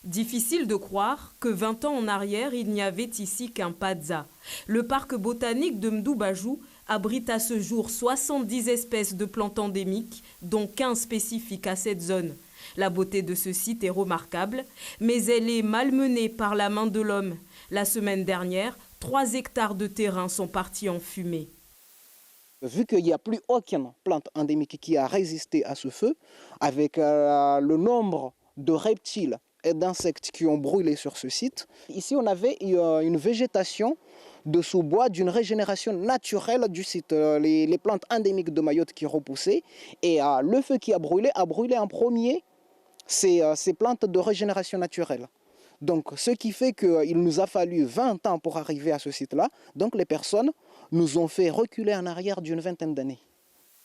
Difficile de croire que 20 ans en arrière, il n'y avait ici qu'un Padza. Le parc botanique de Mdoubajou abrite à ce jour 70 espèces de plantes endémiques, dont 15 spécifiques à cette zone. La beauté de ce site est remarquable, mais elle est malmenée par la main de l'homme. La semaine dernière, 3 hectares de terrain sont partis en fumée. Vu qu'il n'y a plus aucune plante endémique qui a résisté à ce feu, avec le nombre de reptiles et d'insectes qui ont brûlé sur ce site, ici on avait une végétation de sous-bois d'une régénération naturelle du site. Les plantes endémiques de Mayotte qui repoussaient et le feu qui a brûlé en premier ces plantes de régénération naturelle. Donc ce qui fait qu'il nous a fallu 20 ans pour arriver à ce site-là. Donc les personnes nous ont fait reculer en arrière d'une vingtaine d'années.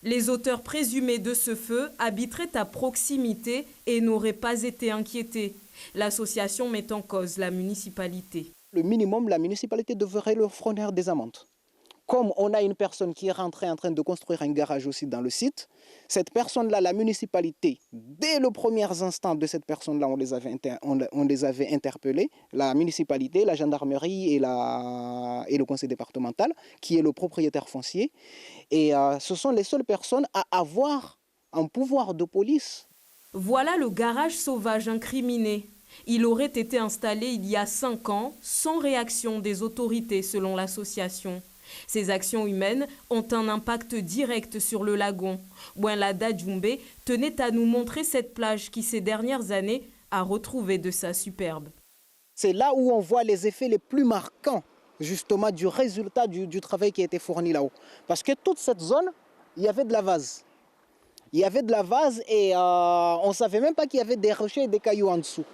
Les auteurs présumés de ce feu habiteraient à proximité et n'auraient pas été inquiétés. L'association met en cause la municipalité. Le minimum, la municipalité devrait leur fournir des amendes. Comme on a une personne qui est rentrée en train de construire un garage aussi dans le site, cette personne-là, la municipalité, dès les premiers instants de cette personne-là, on les avait interpellés, la municipalité, la gendarmerie et le conseil départemental, qui est le propriétaire foncier. Et ce sont les seules personnes à avoir un pouvoir de police. Voilà le garage sauvage incriminé. Il aurait été installé il y a 5 ans, sans réaction des autorités selon l'association. Ces actions humaines ont un impact direct sur le lagon. Bouenlada Djoumbé tenait à nous montrer cette plage qui, ces dernières années, a retrouvé de sa superbe. C'est là où on voit les effets les plus marquants, justement, du résultat du travail qui a été fourni là-haut. Parce que toute cette zone, il y avait de la vase. Il y avait de la vase et on ne savait même pas qu'il y avait des rochers et des cailloux en dessous.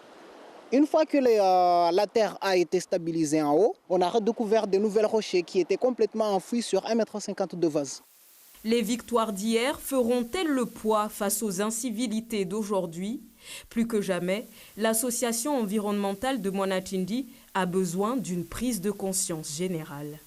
Une fois que la terre a été stabilisée en haut, on a redécouvert de nouvelles rochers qui étaient complètement enfouis sur 1,50 m de vase. Les victoires d'hier feront-elles le poids face aux incivilités d'aujourd'hui? Plus que jamais, l'association environnementale de Mwanatindi a besoin d'une prise de conscience générale.